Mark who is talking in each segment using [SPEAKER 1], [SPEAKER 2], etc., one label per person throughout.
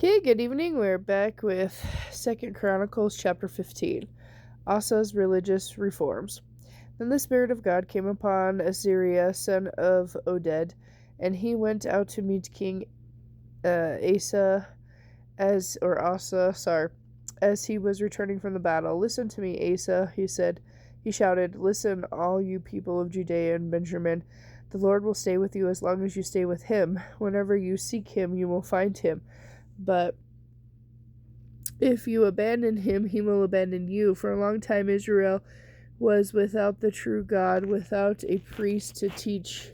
[SPEAKER 1] Okay, good evening. We're back with Second Chronicles chapter 15. Asa's religious reforms. Then the Spirit of God came upon Azariah, son of Oded, and he went out to meet King Asa, as he was returning from the battle. "Listen to me, Asa," he said. He shouted, "Listen, all you people of Judea and Benjamin. The Lord will stay with you as long as you stay with him. Whenever you seek him, you will find him. But if you abandon him, he will abandon you. For a long time Israel was without the true God, without a priest to teach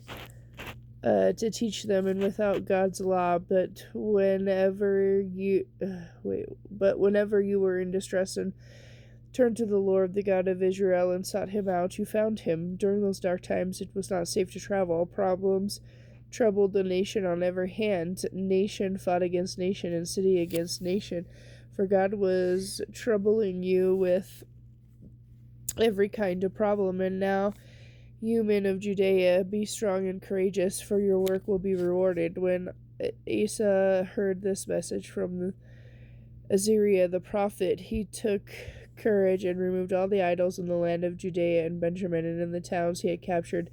[SPEAKER 1] them, and without God's law. But whenever you were in distress and turned to the Lord, the God of Israel, and sought him out, you found him. During those dark times it was not safe to travel. Problems troubled the nation on every hand. Nation fought against nation, and city against nation. For God was troubling you with every kind of problem. And now, you men of Judea, be strong and courageous, for your work will be rewarded." When Asa heard this message from Azariah the prophet, he took courage and removed all the idols in the land of Judea and Benjamin, and in the towns he had captured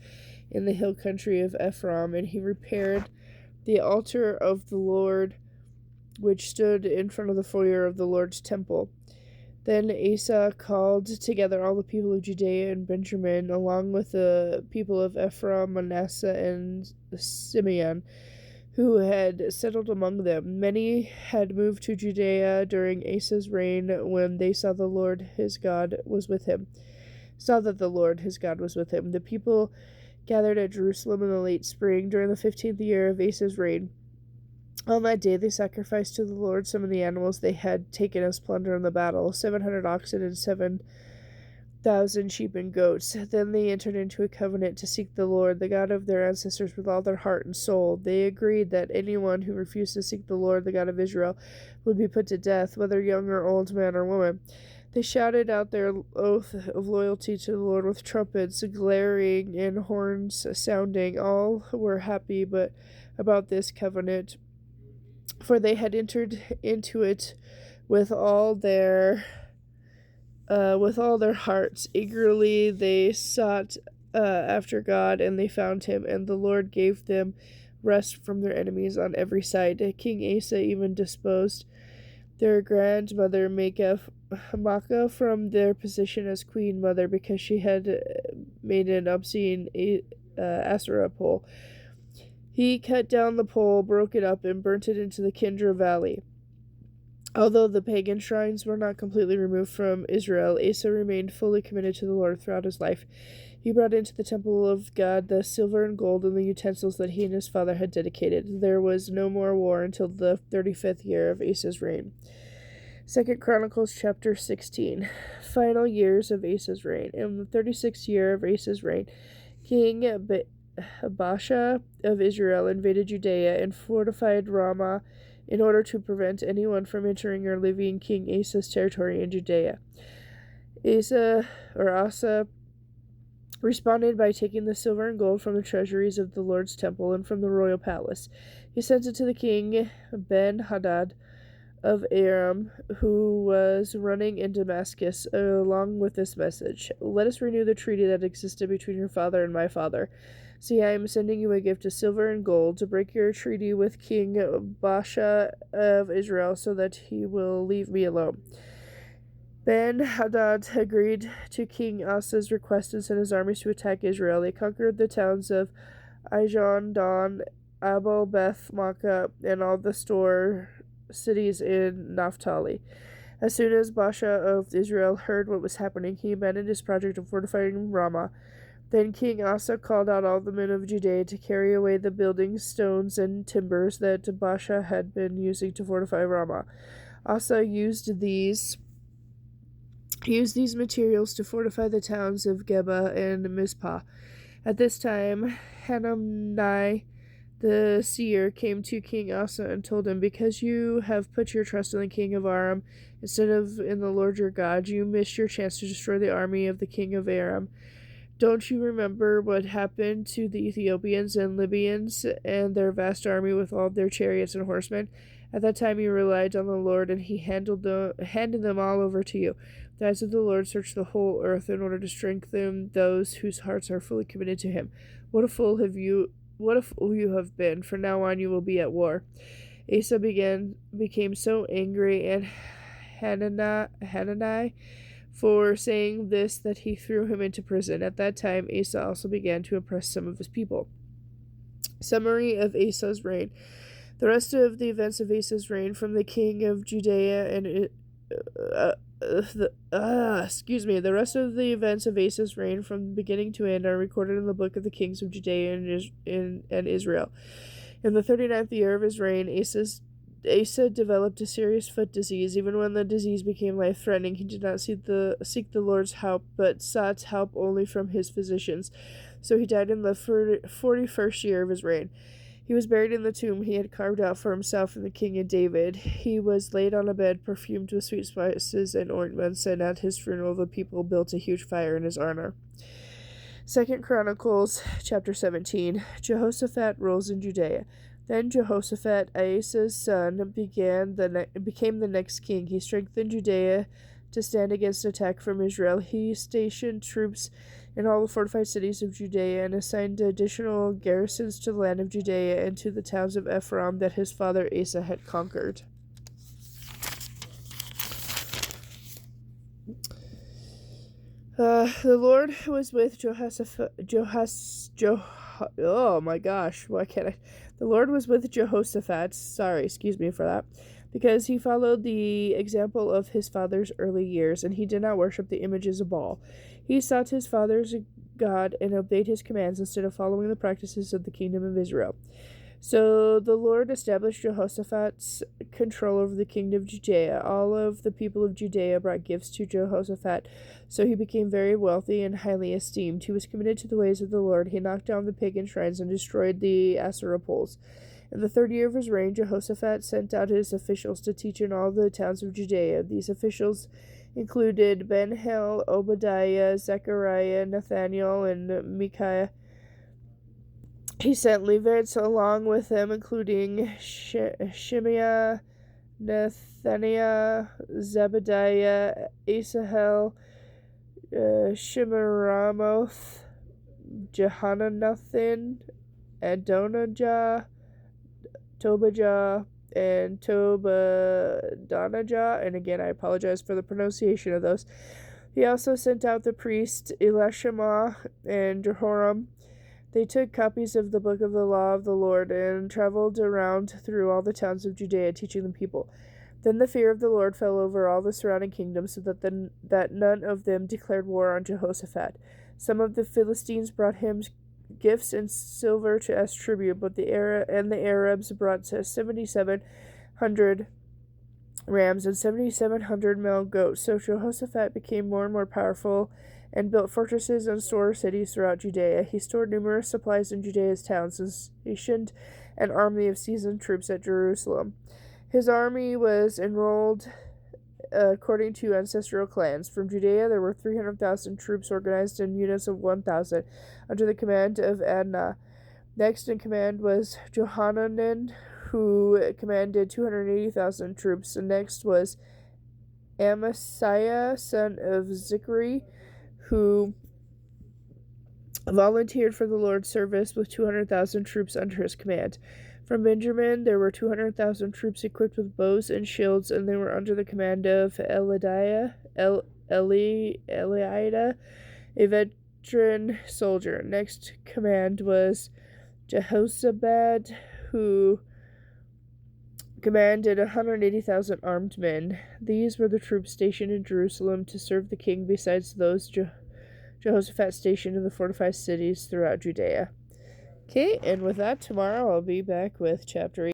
[SPEAKER 1] in the hill country of Ephraim, and he repaired the altar of the Lord, which stood in front of the foyer of the Lord's temple. Then Asa called together all the people of Judea and Benjamin, along with the people of Ephraim, Manasseh, and Simeon, who had settled among them. Many had moved to Judea during Asa's reign when they saw the Lord his God was with him. The people gathered at Jerusalem in the late spring during the 15th year of Asa's reign. On that day they sacrificed to the Lord some of the animals they had taken as plunder in the battle, 700 oxen and 7,000 sheep and goats. Then they entered into a covenant to seek the Lord, the God of their ancestors, with all their heart and soul. They agreed that anyone who refused to seek the Lord, the God of Israel, would be put to death, whether young or old, man or woman. They shouted out their oath of loyalty to the Lord with trumpets blaring and horns sounding. All were happy about this covenant, for they had entered into it with all their hearts. Eagerly they sought after God, and they found him, and the Lord gave them rest from their enemies on every side. King Asa even disposed their grandmother Maacah from their position as queen mother, because she had made an obscene Asherah pole. He cut down the pole, broke it up, and burnt it into the Kindra Valley. Although the pagan shrines were not completely removed from Israel, Asa remained fully committed to the Lord throughout his life. He brought into the temple of God the silver and gold and the utensils that he and his father had dedicated. There was no more war until the 35th year of Asa's reign. 2 Chronicles chapter 16. Final years of Asa's reign. In the 36th year of Asa's reign, King Baasha of Israel invaded Judea and fortified Ramah in order to prevent anyone from entering or leaving King Asa's territory in Judea. Asa responded by taking the silver and gold from the treasuries of the Lord's temple and from the royal palace. He sent it to the king Ben-Hadad of Aram, who was running in Damascus, along with this message: "Let us renew the treaty that existed between your father and my father. See, I am sending you a gift of silver and gold to break your treaty with King Baasha of Israel, so that he will leave me alone." Ben-Hadad agreed to King Asa's request and sent his armies to attack Israel. They conquered the towns of Ijon, Dan, Abel, Beth Maacah, and all the store cities in Naphtali. As soon as Baasha of Israel heard what was happening, he abandoned his project of fortifying Ramah. Then King Asa called out all the men of Judea to carry away the building stones and timbers that Baasha had been using to fortify Ramah. Asa used these materials to fortify the towns of Geba and Mizpah. At this time, Hanani the seer came to King Asa and told him, "Because you have put your trust in the king of Aram instead of in the Lord your God, you missed your chance to destroy the army of the king of Aram. Don't you remember what happened to the Ethiopians and Libyans and their vast army with all their chariots and horsemen? At that time you relied on the Lord, and he handed them all over to you. The eyes of the Lord search the whole earth in order to strengthen those whose hearts are fully committed to him. What a fool you have been! From now on you will be at war. Asa became so angry and Hanani for saying this that he threw him into prison. At that time Asa also began to oppress some of his people. Summary of Asa's reign. The rest of the events of Asa's reign, from the king of Judea and the rest of the events of Asa's reign from beginning to end are recorded in the book of the kings of Judea and Israel. In the 39th year of his reign, Asa developed a serious foot disease. Even when the disease became life-threatening, he did not seek the Lord's help, but sought help only from his physicians. So he died in the 41st year of his reign. He was buried in the tomb he had carved out for himself and the king of David. He was laid on a bed perfumed with sweet spices and ointments, and at his funeral the people built a huge fire in his honor. 2 Chronicles chapter 17. Jehoshaphat rules in Judea. Then Jehoshaphat, Asa's son, became the next king. He strengthened Judea to stand against attack from Israel. He stationed troops in all the fortified cities of Judea and assigned additional garrisons to the land of Judea and to the towns of Ephraim that his father Asa had conquered. The Lord was with Jehoshaphat. Oh my gosh, why can't I? The Lord was with Jehoshaphat. Sorry, excuse me for that. Because he followed the example of his father's early years, and he did not worship the images of Baal. He sought his father's God and obeyed his commands instead of following the practices of the kingdom of Israel. So the Lord established Jehoshaphat's control over the kingdom of Judea. All of the people of Judea brought gifts to Jehoshaphat, so he became very wealthy and highly esteemed. He was committed to the ways of the Lord. He knocked down the pagan shrines and destroyed the Asherah poles. In the 3rd year of his reign, Jehoshaphat sent out his officials to teach in all the towns of Judea. These officials included Ben-Hel, Obadiah, Zechariah, Nathaniel, and Micaiah. He sent Levites along with them, including Shemaiah, Nethaniah, Zebediah, Asahel, Shemiramoth, Jehonathan, Adonijah, Tobijah, and Tobadonijah, and again I apologize for the pronunciation of those. He also sent out the priests Elishama and Jehoram. They took copies of the book of the law of the Lord and traveled around through all the towns of Judea, teaching the people. Then the fear of the Lord fell over all the surrounding kingdoms, so that none of them declared war on Jehoshaphat. Some of the Philistines brought him gifts and silver as tribute, but the Arabs brought 7,700 rams and 7,700 male goats. So Jehoshaphat became more and more powerful and built fortresses and store cities throughout Judea. He stored numerous supplies in Judea's towns and stationed an army of seasoned troops at Jerusalem. His army was enrolled according to ancestral clans. From Judea there were 300,000 troops organized in units of 1,000 under the command of Adnah. Next in command was Johanan, who commanded 280,000 troops. And next was Amasiah, son of Zichri, who volunteered for the Lord's service with 200,000 troops under his command. From Benjamin there were 200,000 troops equipped with bows and shields, and they were under the command of Eliada, a veteran soldier. Next command was Jehoshaphat, who commanded 180,000 armed men. These were the troops stationed in Jerusalem to serve the king, besides those Jehoshaphat stationed in the fortified cities throughout Judea. Okay, and with that, tomorrow I'll be back with chapter 8.